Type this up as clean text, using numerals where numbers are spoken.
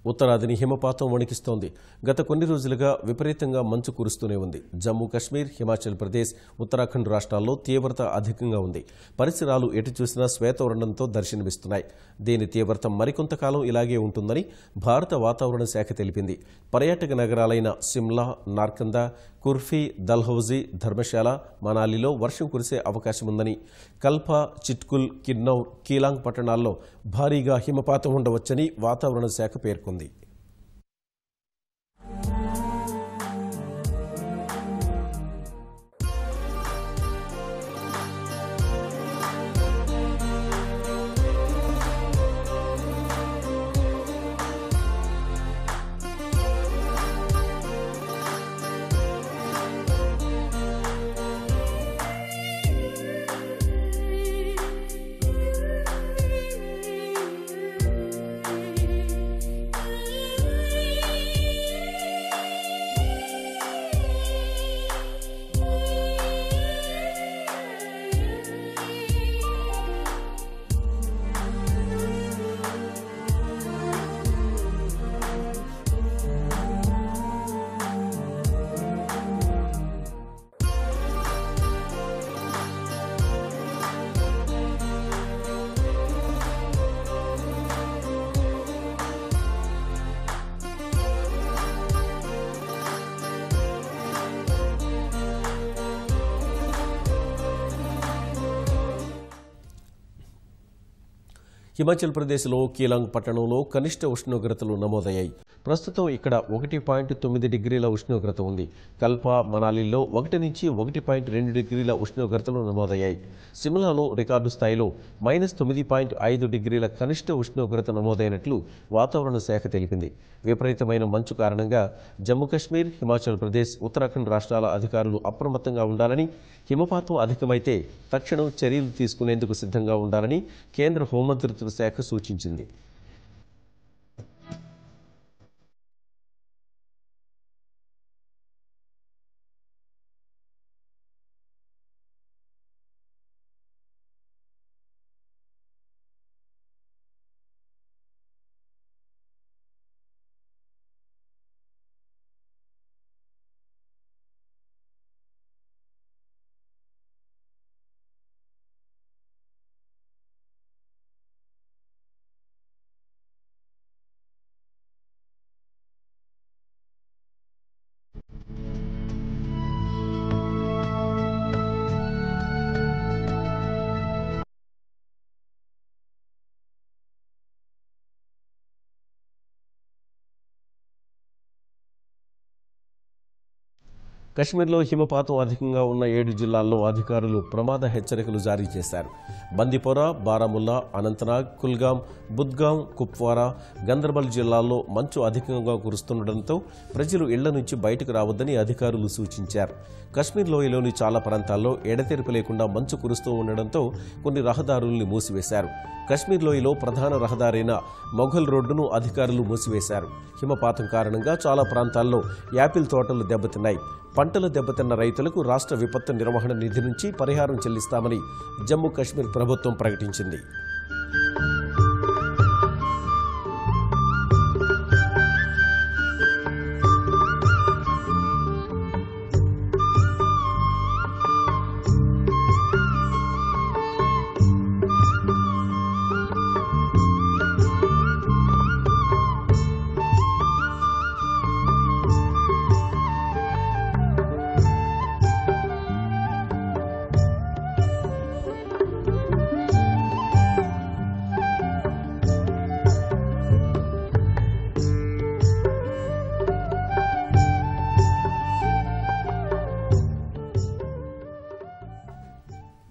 ఉత్తరాదిని హిమపాతం వణికిస్తోంది. గత కొన్ని రోజులుగా విపరీతంగా మంచు కురుస్తూనే ఉంది. జమ్మూ కశ్మీర్, హిమాచల్ ప్రదేశ్, ఉత్తరాఖండ్ రాష్ట్రాల్లో తీవ్రత అధికంగా ఉంది. పరిసరాలు ఎటు చూసినా శ్వేతవర్ణంతో దర్శనమిస్తున్నాయి. దీని తీవ్రత మరికొంతకాలం ఇలాగే ఉంటుందని భారత వాతావరణ శాఖ తెలిపింది. పర్యాటక నగరాలైన సిమ్లా, నార్కందా, కుర్ఫీ, దల్హౌజీ, ధర్మశాల, మనాలిలో వర్షం కురిసే అవకాశముందని, కల్పా, చిట్కుల్, కిన్నౌర్, కీలాంగ్ పట్టణాల్లో భారీగా హిమపాతం ఉండవచ్చని వాతావరణ శాఖ పేర్కొంది. హిమాచల్ ప్రదేశ్లో కీలాంగ్ పట్టణంలో కనిష్ట ఉష్ణోగ్రతలు నమోదయ్యాయి. ప్రస్తుతం ఇక్కడ 1.9 డిగ్రీల ఉష్ణోగ్రత ఉంది. కల్పా, మనాలిలో 1 నుంచి 1.2 డిగ్రీల ఉష్ణోగ్రతలు నమోదయ్యాయి. సిమ్లాలో రికార్డు స్థాయిలో -9.5 డిగ్రీల కనిష్ట ఉష్ణోగ్రత నమోదైనట్లు వాతావరణ శాఖ తెలిపింది. విపరీతమైన మంచు కారణంగా జమ్మూ కశ్మీర్, హిమాచల్ ప్రదేశ్, ఉత్తరాఖండ్ రాష్ట్రాల అధికారులు అప్రమత్తంగా ఉండాలని, హిమపాతం అధికమైతే తక్షణం చర్యలు తీసుకునేందుకు సిద్ధంగా ఉండాలని కేంద్ర హోంమంత్రిత్వ శాఖ సూచించింది. కశ్మీర్లో హిమపాతం అధికంగా ఉన్న 7 జిల్లాల్లో అధికారులు ప్రమాద హెచ్చరికలు జారీ చేశారు. బందిపోరా, బారాముల్లా, అనంతనాగ్, కుల్గాం, బుద్గాం, కుప్వారా, గందర్బల్ జిల్లాల్లో మంచు అధికంగా కురుస్తుండటంతో ప్రజలు ఇళ్ల నుంచి బయటకు రావద్దని అధికారులు సూచించారు. కశ్మీర్ లోయలోని చాలా ప్రాంతాల్లో ఎడతెరిపి లేకుండా మంచు కురుస్తూ ఉండడంతో కొన్ని రహదారుల్ని మూసివేశారు. కశ్మీర్ లోయలో ప్రధాన రహదారైన మొఘల్ రోడ్డును అధికారులు మూసివేశారు. హిమపాతం కారణంగా చాలా ప్రాంతాల్లో యాపిల్ తోటలు దెబ్బతిన్నాయి. పంటలు దెబ్బతిన్న రైతులకు రాష్ట్ర విపత్తు నిర్వహణ నిధి నుంచి పరిహారం చెల్లిస్తామని జమ్మూ కశ్మీర్ ప్రభుత్వం ప్రకటించింది.